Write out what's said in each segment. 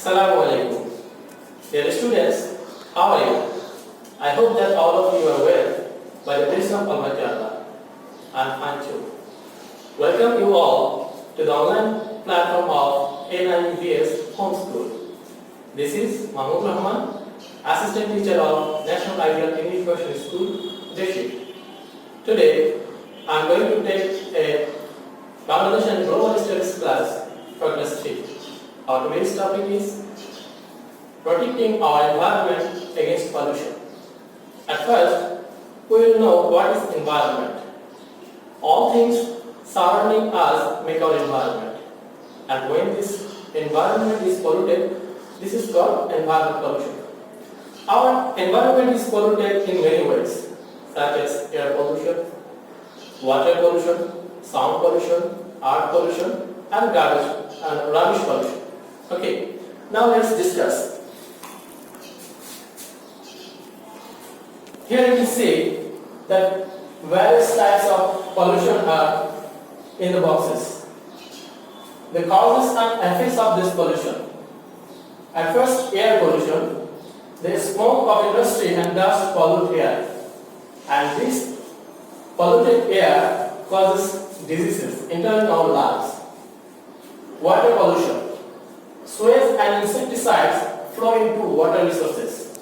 Assalamu alaikum. Dear students, how are you? I hope that all of you are well by the grace of Almighty Allah. I am fine too. Welcome you all to the online platform of NIVS Homeschool. This is Mahmudur Rahman, Assistant Teacher of National Ideal English Version School, Jeshik. Today, I am going to take a Bangladesh and Global Studies class for class 3. Our today's topic is protecting our environment against pollution. At first, we will know what is environment. All things surrounding us make our environment. And when this environment is polluted, this is called environment pollution. Our environment is polluted in many ways, such as air pollution, water pollution, sound pollution, air pollution, and garbage and rubbish pollution. Okay, now let's discuss. Here you can see that various types of pollution are in the boxes. The causes and effects of this pollution. At first, air pollution. The smoke of industry and dust pollute air, and this polluted air causes diseases entering our lungs. Water pollution. Sewage and insecticides flow into water resources,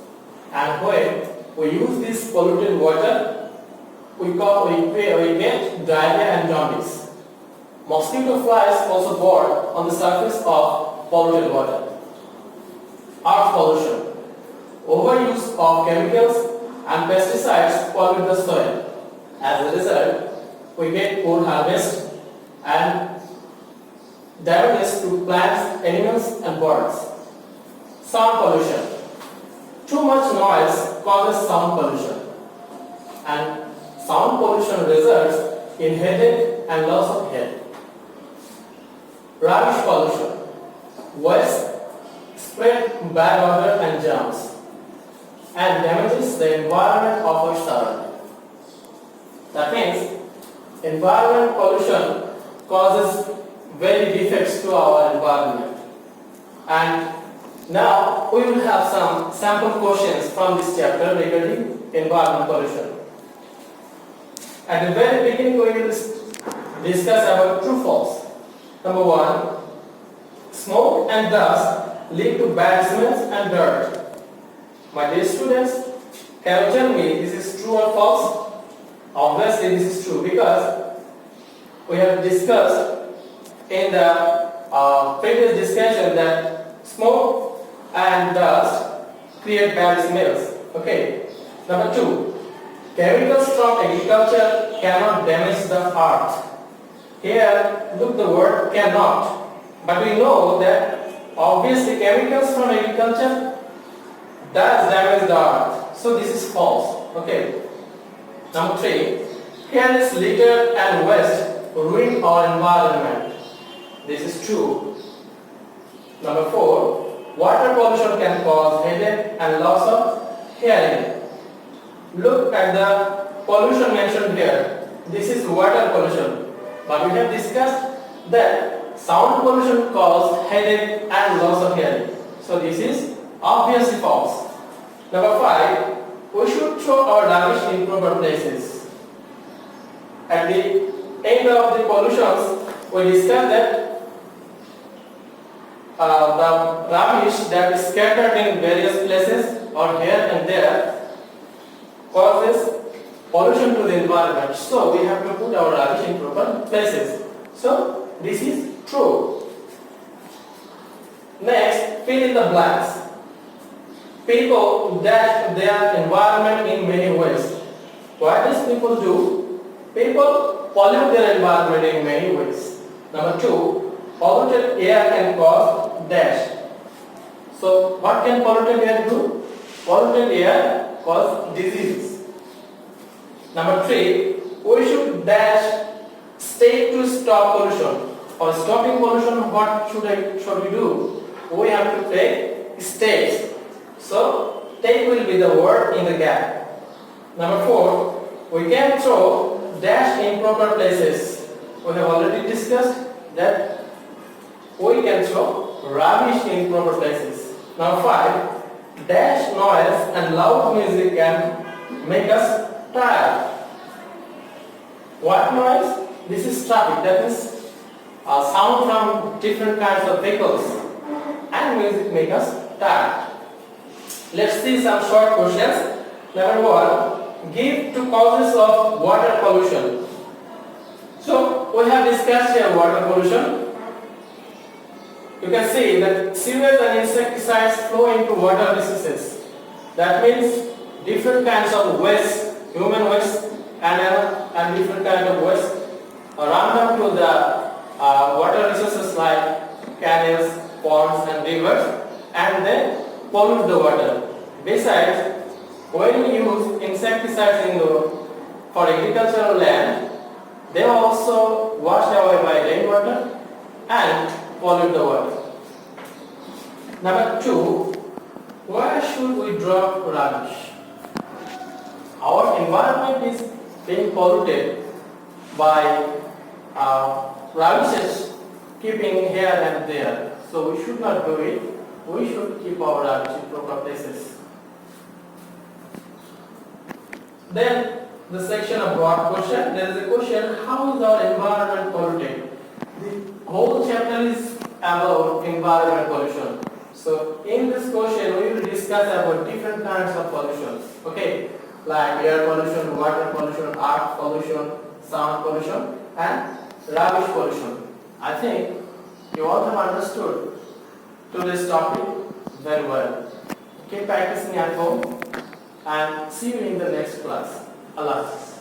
and when we use this polluted water, we get diarrhea and jaundice. Mosquito flies also board on the surface of polluted water. Earth pollution. Overuse of chemicals and pesticides pollute the soil. As a result, we get poor harvest and damage to plants, animals, and birds. Sound pollution. Too much noise causes sound pollution, and sound pollution results in headache and loss of head. Rubbish pollution. Waste spread bad odor and germs and damages the environment of our surroundings. That means environment pollution causes very defects to our environment. And now we will have some sample questions from this chapter regarding environment pollution. At the very beginning, we will discuss about true false. Number 1, smoke and dust lead to bad smells and dirt. My dear students, can you tell me this is true or false? Obviously this is true, because we have discussed in the previous discussion that smoke and dust create bad smells. Okay. Number 2, chemicals from agriculture cannot damage the earth. Here, look the word cannot. But we know that obviously chemicals from agriculture does damage the earth. So this is false. Okay. Number 3, careless litter and waste ruin our environment. This is true. Number 4, water pollution can cause headache and loss of hearing. Look at the pollution mentioned here. This is water pollution. But we have discussed that sound pollution causes headache and loss of hearing. So this is obviously false. Number 5, we should throw our rubbish in proper places. At the end of the pollutions, we discussed that the rubbish that is scattered in various places or here and there causes pollution to the environment. So we have to put our rubbish in proper places. So this is true. Next, fill in the blanks. People dash their environment in many ways. What does people do? People pollute their environment in many ways. Number 2, polluted air can cause dash. So what can polluted air do? Polluted air cause diseases. Number 3, we should dash stay to stop pollution. For stopping pollution, what should we do? We have to take steps. So take will be the word in the gap. Number 4, we can throw dash in proper places. We have already discussed that we can throw rubbish in proper places. Now 5. Dash noise and loud music can make us tired. What noise? This is traffic, that is sound from different kinds of vehicles, and music make us tired. Let's see some short questions. Number 1. Give 2 causes of water pollution. So we have discussed here water pollution. You can see that sewage and insecticides flow into water resources. That means different kinds of waste, human waste and different kinds of waste run down to the water resources like canals, ponds and rivers, and then pollute the water. Besides, when we use insecticides for agricultural land, they are also washed away by rainwater and pollute the water. Number 2, where should we drop rubbish? Our environment is being polluted by rubbishes keeping here and there. So we should not do it. We should keep our rubbish in proper places. Then the section of broad question, there is a question, how is our environment polluted? The whole chapter is about environment pollution. So in this question we will discuss about different kinds of pollution. Okay, like air pollution, water pollution, art pollution, sound pollution and rubbish pollution. I think you all have understood to this topic very well. Keep practicing at home and see you in the next class. Allah Hafiz.